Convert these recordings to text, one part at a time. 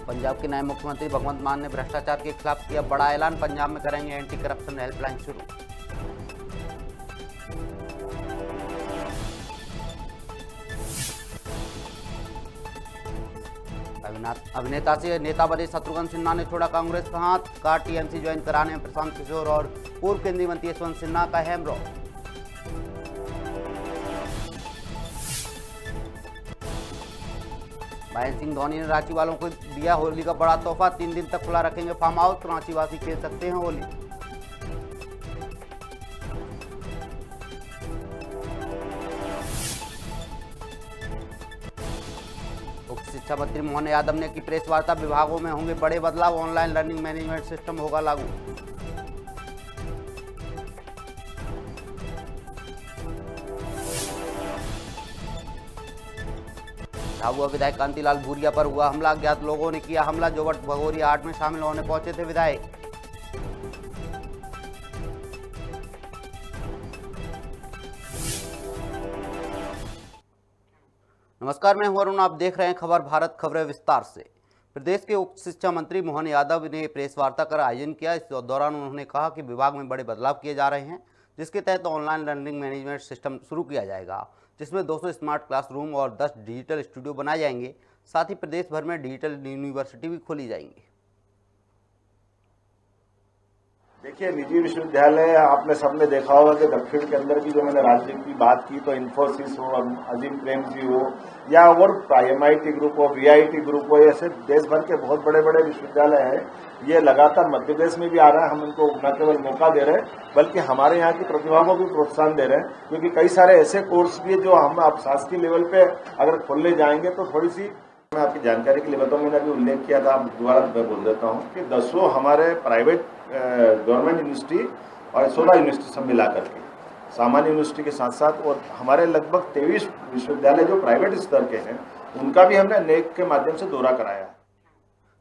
पंजाब के नए मुख्यमंत्री भगवंत मान ने भ्रष्टाचार के खिलाफ किया बड़ा ऐलान, पंजाब में करेंगे एंटी करप्शन हेल्पलाइन शुरू। अभिनेता से नेता बने शत्रुघ्न सिन्हा ने छोड़ा कांग्रेस का हाथ, कहा टीएमसी ज्वाइन कराने में प्रशांत किशोर और पूर्व केंद्रीय मंत्री यशवंत सिन्हा का अहम रोल। महेंद्र सिंह धोनी ने रांची वालों को दिया होली का बड़ा तोहफा, 3 दिन तक खुला रखेंगे फार्म हाउस, रांची वासी खेल सकते हैं होली। उप शिक्षा मंत्री मोहन यादव ने की प्रेस वार्ता, विभागों में होंगे बड़े बदलाव, ऑनलाइन लर्निंग मैनेजमेंट सिस्टम होगा लागू। झाबुआ विधायक कांतिलाल भूरिया पर हुआ हमला, अज्ञात लोगों ने किया हमला, जोवट भगोरिया हाट में शामिल होने पहुंचे थे विधायक। नमस्कार, मैं हूं अरुण, आप देख रहे हैं खबर भारत। खबरें विस्तार से। प्रदेश के उप शिक्षा मंत्री मोहन यादव ने प्रेस वार्ता कर आयोजन किया। इस दौरान उन्होंने कहा कि विभाग में बड़े बदलाव किए जा रहे हैं, जिसके तहत ऑनलाइन लर्निंग मैनेजमेंट सिस्टम शुरू किया जाएगा, जिसमें 200 स्मार्ट क्लासरूम और 10 डिजिटल स्टूडियो बनाए जाएंगे। साथ ही प्रदेश भर में डिजिटल यूनिवर्सिटी भी खोली जाएंगी। देखिए, निजी विश्वविद्यालय आपने सबने देखा होगा कि दक्षिण के अंदर भी जो मैंने राज्य की बात की, तो इन्फोसिस हो, अजीम प्रेमजी हो, या और MIT ग्रुप हो, VIT ग्रुप हो, ऐसे देश भर के बहुत बड़े बड़े विश्वविद्यालय हैं। ये लगातार मध्य प्रदेश में भी आ रहा है। हम इनको न केवल मौका दे रहे हैं, बल्कि हमारे यहाँ की प्रतिभा को भी प्रोत्साहन दे रहे हैं, क्योंकि कई सारे ऐसे कोर्स भी है जो हम आप शासकीय लेवल पे अगर खोलने जाएंगे तो थोड़ी सी, मैं आपकी जानकारी के लिए बताऊं, मैंने अभी उल्लेख किया था, आप दोबारा मैं बोल देता हूं कि 10 हमारे प्राइवेट गवर्नमेंट यूनिवर्सिटी और 16 यूनिवर्सिटी सब मिला करके, सामान्य यूनिवर्सिटी के साथ साथ, और हमारे लगभग 23 विश्वविद्यालय जो प्राइवेट स्तर के हैं, उनका भी हमने नेक के माध्यम से दौरा कराया है।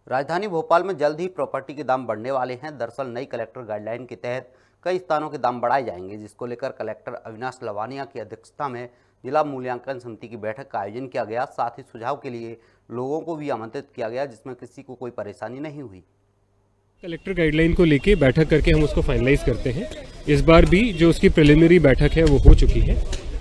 राजधानी भोपाल में जल्द ही प्रॉपर्टी के दाम बढ़ने वाले हैं। दरअसल नई कलेक्टर गाइडलाइन के तहत कई स्थानों के दाम बढ़ाए जाएंगे, जिसको लेकर कलेक्टर अविनाश लवानिया की अध्यक्षता में जिला मूल्यांकन समिति की बैठक का आयोजन किया गया। साथ ही सुझाव के लिए लोगों को भी आमंत्रित किया गया, जिसमें किसी को कोई परेशानी नहीं हुई। कलेक्टर गाइडलाइन को लेके बैठक करके हम उसको फाइनलाइज करते हैं। इस बार भी जो उसकी प्रिलिमिनरी बैठक है वो हो चुकी है।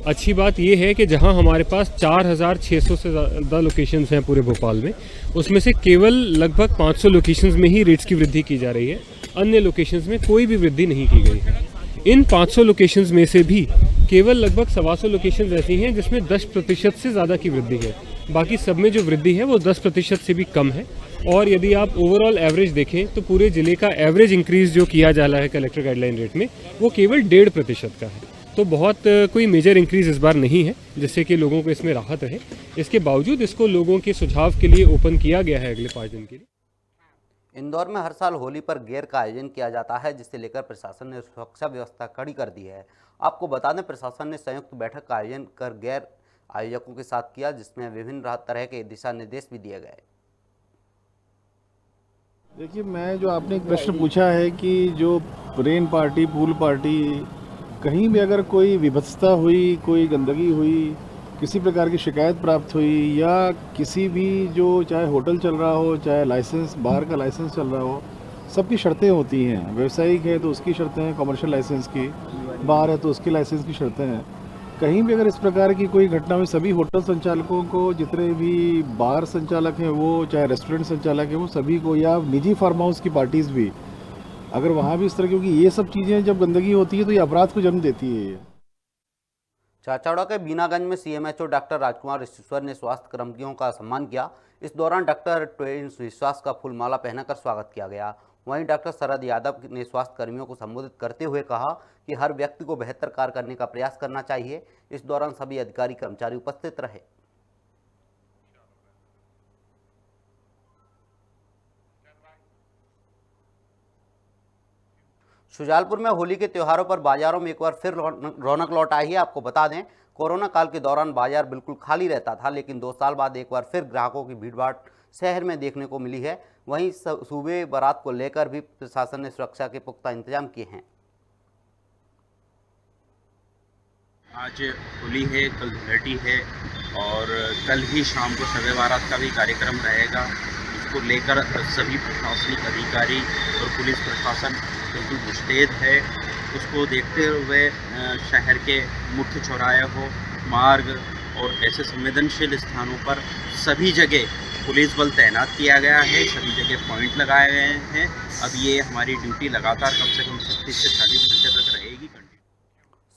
अच्छी बात ये है कि जहां हमारे पास 4600 से ज़्यादा लोकेशंस हैं पूरे भोपाल में, उसमें से केवल लगभग 500 लोकेशंस में ही रेट्स की वृद्धि की जा रही है। अन्य लोकेशंस में कोई भी वृद्धि नहीं की गई है। इन 500 लोकेशंस में से भी केवल लगभग 125 लोकेशंस ऐसी हैं जिसमें 10% से ज़्यादा की वृद्धि है। बाकी सब में जो वृद्धि है वो 10% से भी कम है। और यदि आप ओवरऑल एवरेज देखें तो पूरे जिले का एवरेज इंक्रीज जो किया जा रहा है कलेक्टर गाइडलाइन रेट में, वो केवल 1.5% का है। तो बहुत कोई मेजर इंक्रीज इस बार नहीं है, जिससे कि लोगों को इसमें राहत रहे। इसके बावजूद इसको लोगों के सुझाव के लिए ओपन किया गया है अगले 5 दिन के लिए। इंदौर में हर साल होली पर गेर का आयोजन किया जाता है, जिसे लेकर प्रशासन ने सुरक्षा व्यवस्था कड़ी कर दी है। आपको बता दें, प्रशासन ने संयुक्त बैठक का आयोजन कर गैर आयोजकों के साथ किया, जिसमें विभिन्न तरह के दिशा निर्देश भी दिए गए। देखिए, मैं जो आपने एक प्रश्न पूछा है कि जो रेन पार्टी, पूल पार्टी, कहीं भी अगर कोई विभत्सता हुई, कोई गंदगी हुई, किसी प्रकार की शिकायत प्राप्त हुई, या किसी भी जो चाहे होटल चल रहा हो, चाहे लाइसेंस, बार का लाइसेंस चल रहा हो, सबकी शर्तें होती हैं। व्यावसायिक है तो उसकी शर्तें हैं, कमर्शियल लाइसेंस की, बार है तो उसकी लाइसेंस की शर्तें हैं। कहीं भी अगर इस प्रकार की कोई घटना हुई, सभी होटल संचालकों को, जितने भी बार संचालक हैं वो, चाहे रेस्टोरेंट संचालक हैं वो, सभी को, या निजी फार्म हाउस की पार्टीज भी, अगर वहाँ भी इस तरह, क्योंकि ये सब चीज़ें जब गंदगी होती है तो ये अपराध को जन्म देती है। ये चाचौड़ा के बीनागंज में CMHO डॉक्टर राजकुमार ईश्वर ने स्वास्थ्य कर्मियों का सम्मान किया। इस दौरान डॉक्टर ट्वेंस विश्वास का फूलमाला पहनाकर स्वागत किया गया। वहीं डॉक्टर शरद यादव ने स्वास्थ्य कर्मियों को संबोधित करते हुए कहा कि हर व्यक्ति को बेहतर कार्य करने का प्रयास करना चाहिए। इस दौरान सभी अधिकारी कर्मचारी उपस्थित रहे। शुजालपुर में होली के त्योहारों पर बाजारों में एक बार फिर रौनक लौट आई है। आपको बता दें, कोरोना काल के दौरान बाजार बिल्कुल खाली रहता था, लेकिन 2 साल बाद एक बार फिर ग्राहकों की भीड़भाड़ शहर में देखने को मिली है। वहीं सूबे बारात को लेकर भी प्रशासन ने सुरक्षा के पुख्ता इंतजाम किए हैं। आज होली है, कल धुलेटी है और कल ही शाम को शब बारात का भी कार्यक्रम रहेगा। इसको लेकर सभी प्रशासनिक अधिकारी और पुलिस प्रशासन बिल्कुल मुस्तैद है। उसको देखते हुए शहर के मुख्य चौराहे हो, मार्ग और ऐसे संवेदनशील स्थानों पर सभी जगह पुलिस बल तैनात किया गया है, सभी जगह पॉइंट लगाए गए हैं। अब ये हमारी ड्यूटी लगातार कम से कम 36 से 40 घंटे तक रहेगी।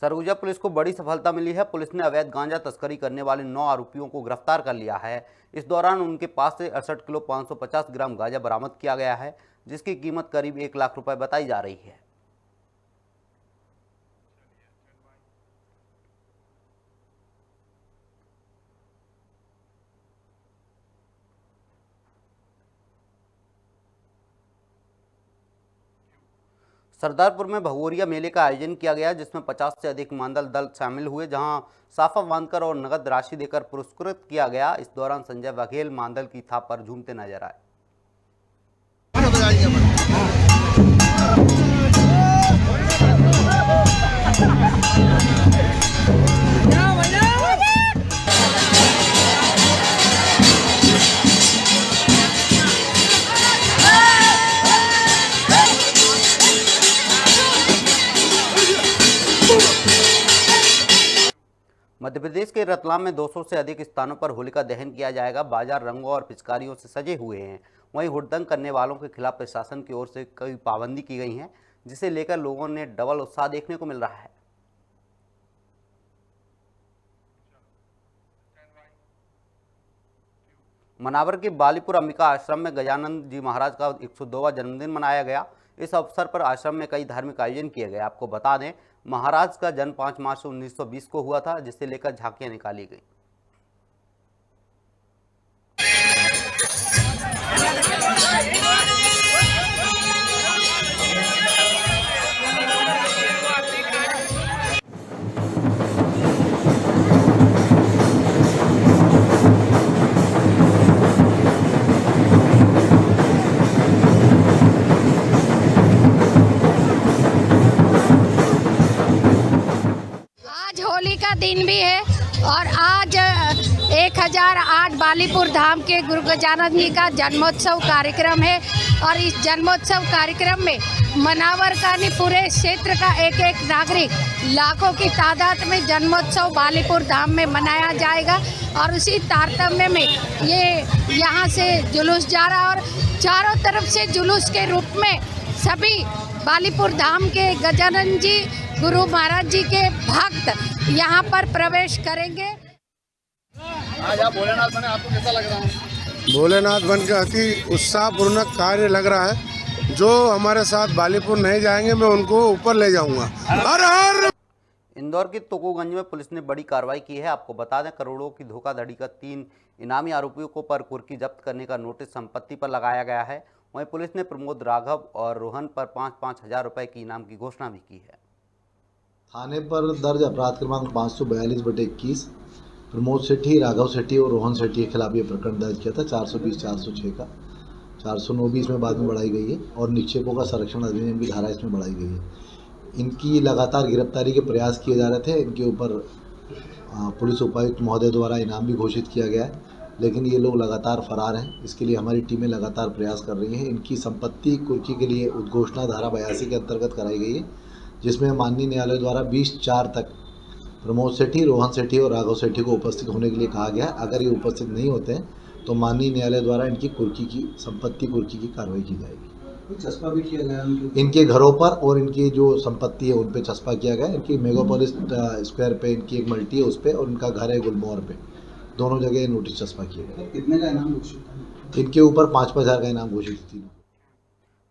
सरगुजा पुलिस को बड़ी सफलता मिली है। पुलिस ने अवैध गांजा तस्करी करने वाले 9 आरोपियों को गिरफ्तार कर लिया है। इस दौरान उनके पास से 68 किलो 550 ग्राम गांजा बरामद किया गया है, जिसकी कीमत करीब 1 लाख रुपए बताई जा रही है। सरदारपुर में भगोरिया मेले का आयोजन किया गया, जिसमें 50 से अधिक मांदल दल शामिल हुए, जहां साफा बांधकर और नगद राशि देकर पुरस्कृत किया गया। इस दौरान संजय बघेल मांदल की थाप पर झूमते नजर आए। मध्य प्रदेश के रतलाम में 200 से अधिक स्थानों पर होलिका दहन किया जाएगा। बाजार रंगों और पिचकारियों से सजे हुए हैं। वहीं हुड़दंग करने वालों के खिलाफ प्रशासन की ओर से कई पाबंदी की गई है, जिसे लेकर लोगों ने डबल उत्साह देखने को मिल रहा है। मनावर के बालीपुर अंबिका आश्रम में गजानंद जी महाराज का 102वां जन्मदिन मनाया गया। इस अवसर पर आश्रम में कई धार्मिक आयोजन किए गए। आपको बता दें, महाराज का जन्म 5 मार्च 1920 को हुआ था, जिसे लेकर झांकियां निकाली गई। दिन भी है और आज 1008 बालीपुर धाम के गुरु गजानन जी का जन्मोत्सव कार्यक्रम है। और इस जन्मोत्सव कार्यक्रम में मनावर का नहीं, पूरे क्षेत्र का एक एक नागरिक लाखों की तादाद में जन्मोत्सव बालीपुर धाम में मनाया जाएगा। और उसी तारतम्य में ये यहाँ से जुलूस जा रहा है और चारों तरफ से जुलूस के रूप में सभी बालीपुर धाम के गजानन जी गुरु महाराज जी के भक्त यहाँ पर प्रवेश करेंगे। आज आप भोलेनाथ बने, आपको कैसा लग रहा है? भोलेनाथ बन के अति उत्साहपूर्ण कार्य लग रहा है। जो हमारे साथ बालीपुर नहीं जाएंगे मैं उनको ऊपर ले जाऊंगा। हर हर। इंदौर के तोकोगंज में पुलिस ने बड़ी कार्रवाई की है। आपको बता दें, करोड़ों की धोखाधड़ी का 3 इनामी आरोपियों को पर कुर्की जब्त करने का नोटिस संपत्ति पर लगाया गया है। वहीं पुलिस ने प्रमोद, राघव और रोहन पर 5-5 हजार रुपए की इनाम की घोषणा भी की है। थाने पर दर्ज अपराध क्रमांक 542/21 प्रमोद सेठी, राघव सेठी और रोहन सेठी के खिलाफ ये प्रकरण दर्ज किया था 420/406 का। 409 इसमें बाद में बढ़ाई गई है और निक्षेपों का संरक्षण अधिनियम की धारा इसमें बढ़ाई गई है। इनकी लगातार गिरफ्तारी के प्रयास किए जा रहे थे। इनके ऊपर पुलिस उपायुक्त महोदय द्वारा इनाम भी घोषित किया गया है, लेकिन ये लोग लगातार फरार हैं। इसके लिए हमारी टीमें लगातार प्रयास कर रही हैं। इनकी संपत्ति कुर्की के लिए उद्घोषणा धारा 82 के अंतर्गत कराई गई है, जिसमें माननीय न्यायालय द्वारा 20/4 तक प्रमोद सेठी, रोहन सेठी और राघव सेठी को उपस्थित होने के लिए कहा गया। अगर ये उपस्थित नहीं होते हैं तो माननीय न्यायालय द्वारा इनकी कुर्की की संपत्ति कुर्की की कार्रवाई की जाएगी। चस्पा भी किया गया इनके घरों पर और इनकी जो संपत्ति है उन पे चस्पा किया गया। इनकी मेगापोलिस स्क्वायर पे इनकी एक मल्टी है, उस पर, और इनका घर है गुलमोहर पे, दोनों जगह नोटिस चस्पा किए गए। कितने का इनाम घोषित? इनके ऊपर 5-5 हजार का इनाम घोषित थी।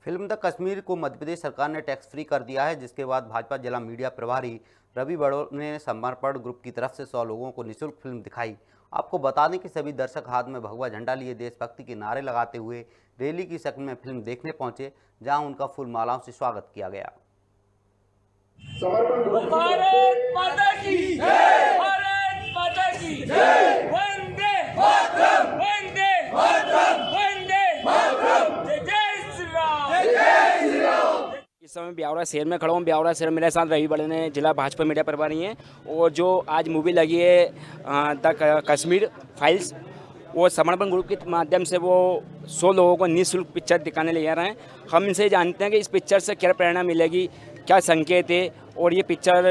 फिल्म द कश्मीर को मध्य प्रदेश सरकार ने टैक्स फ्री कर दिया है, जिसके बाद भाजपा जिला मीडिया प्रभारी रवि बड़ो ने समर्पण ग्रुप की तरफ से 100 लोगों को निःशुल्क फिल्म दिखाई। आपको बता दें कि सभी दर्शक हाथ में भगवा झंडा लिए देशभक्ति के नारे लगाते हुए रैली की शक्ल में फिल्म देखने पहुंचे, जहां उनका फूल मालाओं से स्वागत किया गया। भारत माता की जय, भारत माता की जय, वंदे मातरम, वंदे मातरम, वंदे मातरम, जय श्री राम, जय श्री राम। इस समय ब्यावरा शहर में खड़ा हूँ। ब्यावरा शहर मेरे साथ रवि बड़े ने जिला भाजपा मीडिया प्रभारी हैं, और जो आज मूवी लगी है द कश्मीर फाइल्स, वो समर्पण ग्रुप के माध्यम से वो 100 लोगों को निःशुल्क पिक्चर दिखाने ले जा रहे हैं। हम इनसे जानते हैं कि इस पिक्चर से क्या प्रेरणा मिलेगी, क्या संकेत है, और ये पिक्चर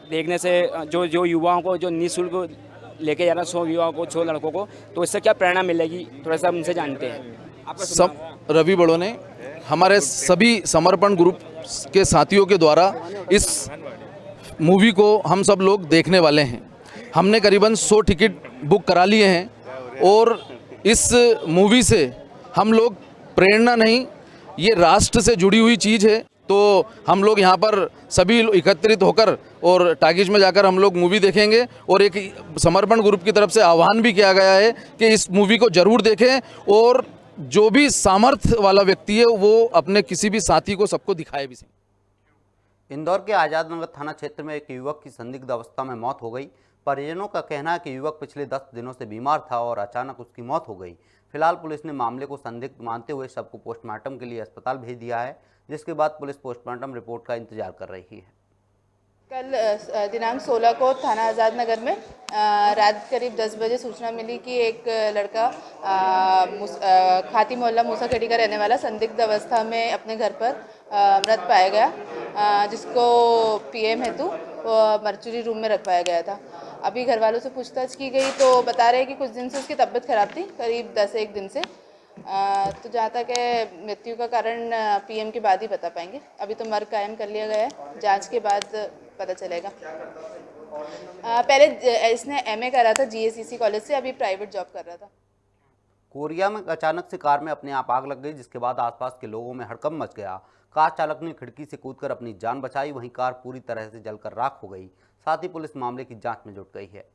देखने से जो युवाओं को जो निःशुल्क लेके जा रहा है 100 युवाओं को, 100 लड़कों को, तो इससे क्या प्रेरणा मिलेगी, थोड़ा सा हम इनसे जानते हैं। सब रवि बड़ो ने हमारे सभी समर्पण ग्रुप के साथियों के द्वारा इस मूवी को हम सब लोग देखने वाले हैं। हमने करीबन 100 टिकट बुक करा लिए हैं और इस मूवी से हम लोग प्रेरणा नहीं, ये राष्ट्र से जुड़ी हुई चीज़ है, तो हम लोग यहाँ पर सभी एकत्रित होकर और टाकीज में जाकर हम लोग मूवी देखेंगे। और एक समर्पण ग्रुप की तरफ से आह्वान भी किया गया है कि इस मूवी को ज़रूर देखें और जो भी सामर्थ्य वाला व्यक्ति है वो अपने किसी भी साथी को सबको दिखाए भी सही। इंदौर के आज़ाद नगर थाना क्षेत्र में एक युवक की संदिग्ध अवस्था में मौत हो गई। परिजनों का कहना है कि युवक पिछले 10 दिनों से बीमार था और अचानक उसकी मौत हो गई। फिलहाल पुलिस ने मामले को संदिग्ध मानते हुए शव को पोस्टमार्टम के लिए अस्पताल भेज दिया है, जिसके बाद पुलिस पोस्टमार्टम रिपोर्ट का इंतजार कर रही है। कल दिनांक 16 को थाना आज़ाद नगर में रात करीब 10 बजे सूचना मिली कि एक लड़का खाती मोहल्ला मूसाखेड़ी का रहने वाला संदिग्ध अवस्था में अपने घर पर मृत पाया गया, जिसको पीएम हेतु मर्चुरी रूम में रखवाया गया था। अभी घर वालों से पूछताछ की गई तो बता रहे हैं कि कुछ दिन से उसकी तबीयत खराब थी, करीब 10-1 दिन से। तो जहाँ तक है मृत्यु का कारण पीएम के बाद ही बता पाएंगे। अभी तो मर्ग कायम कर लिया गया है, जांच के बाद पता चलेगा। पहले इसने एमए करा था जीएसीसी कॉलेज से, अभी प्राइवेट जॉब कर रहा था। कोरिया में अचानक से कार में अपने आप आग लग गई, जिसके बाद आसपास के लोगों में हड़कंप मच गया। कार चालक ने खिड़की से कूदकर अपनी जान बचाई, वहीं कार पूरी तरह से जलकर राख हो गई। साथ ही पुलिस मामले की जांच में जुट गई है।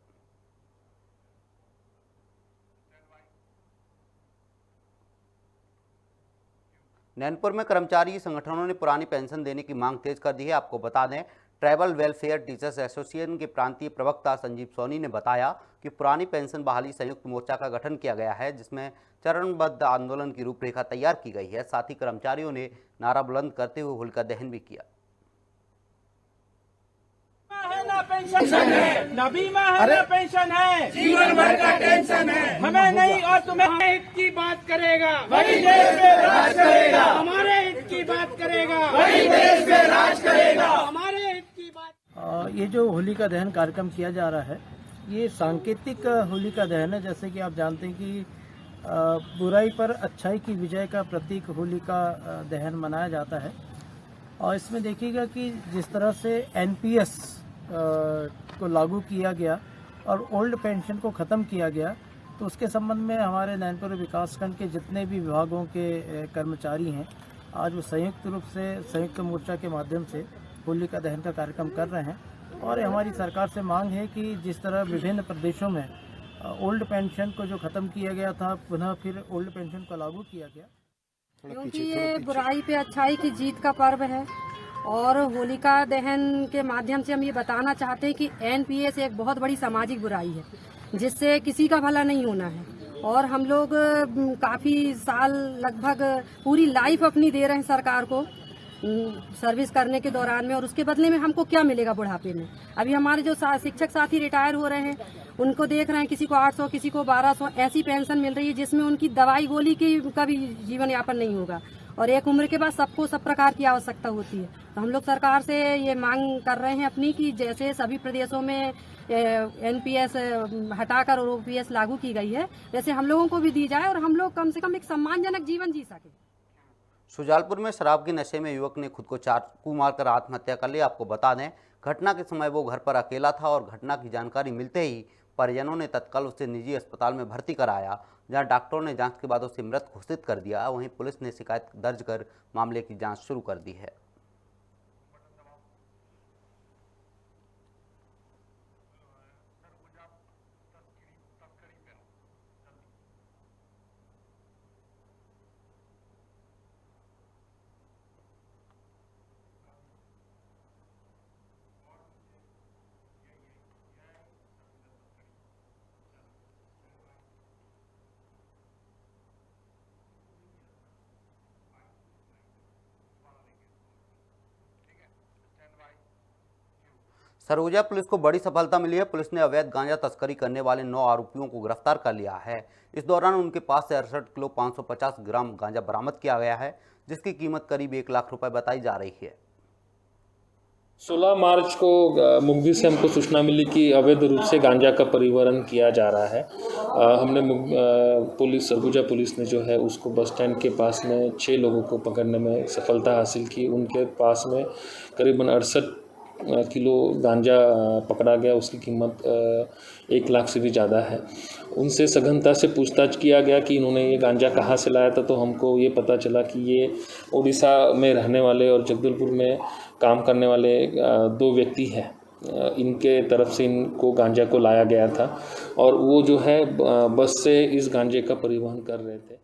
नैनपुर में कर्मचारी संगठनों ने पुरानी पेंशन देने की मांग तेज कर दी है। आपको बता दें, ट्राइबल वेलफेयर टीचर्स एसोसिएशन के प्रांतीय प्रवक्ता संजीव सोनी ने बताया कि पुरानी पेंशन बहाली संयुक्त मोर्चा का गठन किया गया है, जिसमें चरणबद्ध आंदोलन की रूपरेखा तैयार की गई है। साथ ही कर्मचारियों ने नारा बुलंद करते हुए होलिका दहन भी किया। ना पेंशन है, ना बीमा है, ना पेंशन है, जीवन भर का टेंशन है। हमें नहीं और तुम्हें हित की बात करेगा, वही देश पे राज करेगा। हमारे हित की बात करेगा, वही देश पे राज करेगा। हमारे हित की बात। ये जो होलिका दहन कार्यक्रम किया जा रहा है, ये सांकेतिक होलिका दहन है। जैसे कि आप जानते हैं कि बुराई पर अच्छाई की विजय का प्रतीक होलिका दहन मनाया जाता है। और इसमें देखिएगा कि जिस तरह से एनपीएस को लागू किया गया और ओल्ड पेंशन को ख़त्म किया गया, तो उसके संबंध में हमारे नैनपुर विकासखंड के जितने भी विभागों के कर्मचारी हैं, आज वो संयुक्त रूप से संयुक्त मोर्चा के माध्यम से होलिका दहन का कार्यक्रम कर रहे हैं। और हमारी सरकार से मांग है कि जिस तरह विभिन्न प्रदेशों में ओल्ड पेंशन को जो ख़त्म किया गया था, पुनः फिर ओल्ड पेंशन को लागू किया गया, क्योंकि ये बुराई पे अच्छाई की जीत का पर्व है। और होलिका दहन के माध्यम से हम ये बताना चाहते हैं कि एनपीएस एक बहुत बड़ी सामाजिक बुराई है, जिससे किसी का भला नहीं होना है। और हम लोग काफ़ी साल, लगभग पूरी लाइफ अपनी दे रहे हैं सरकार को सर्विस करने के दौरान में, और उसके बदले में हमको क्या मिलेगा बुढ़ापे में। अभी हमारे जो शिक्षक साथी रिटायर हो रहे हैं, उनको देख रहे हैं, किसी को 800, किसी को 1200 ऐसी पेंशन मिल रही है, जिसमें उनकी दवाई गोली की का भी जीवन यापन नहीं होगा। और एक उम्र के बाद सबको सब प्रकार की आवश्यकता होती है। तो हम लोग सरकार से ये मांग कर रहे हैं अपनी कि जैसे सभी प्रदेशों में एनपीएस हटाकर और ओपीएस लागू की गई है, वैसे हम लोगों को भी दी जाए और हम लोग कम से कम एक सम्मानजनक जीवन जी सके। शुजालपुर में शराब के नशे में युवक ने खुद को चाकू मारकर आत्महत्या कर लिया। आपको बता दें, घटना के समय वो घर पर अकेला था और घटना की जानकारी मिलते ही परिजनों ने तत्काल उसे निजी अस्पताल में भर्ती कराया, जहां डॉक्टरों ने जांच के बाद उसे मृत घोषित कर दिया। वहीं पुलिस ने शिकायत दर्ज कर मामले की जांच शुरू कर दी है। सरगुजा पुलिस को बड़ी सफलता मिली है। पुलिस ने अवैध गांजा तस्करी करने वाले 9 आरोपियों को गिरफ्तार कर लिया है। इस दौरान उनके पास से 68 किलो 550 ग्राम गांजा बरामद किया गया है, जिसकी कीमत करीब 1 लाख रुपए बताई जा रही है। 16 मार्च को मुखबिर से हमको सूचना मिली कि अवैध रूप से गांजा का परिवहन किया जा रहा है। हमने पुलिस सरगुजा पुलिस ने जो है उसको बस स्टैंड के पास में 6 लोगों को पकड़ने में सफलता हासिल की। उनके पास में करीबन 68 किलो गांजा पकड़ा गया। उसकी कीमत 1 लाख से भी ज़्यादा है। उनसे सघनता से पूछताछ किया गया कि इन्होंने ये गांजा कहाँ से लाया था, तो हमको ये पता चला कि ये उड़ीसा में रहने वाले और जगदलपुर में काम करने वाले 2 व्यक्ति हैं। इनके तरफ से इनको गांजा को लाया गया था और वो जो है बस से इस गांजे का परिवहन कर रहे थे।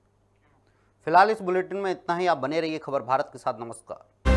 फिलहाल इस बुलेटिन में इतना ही। आप बने रहिए खबर भारत के साथ। नमस्कार।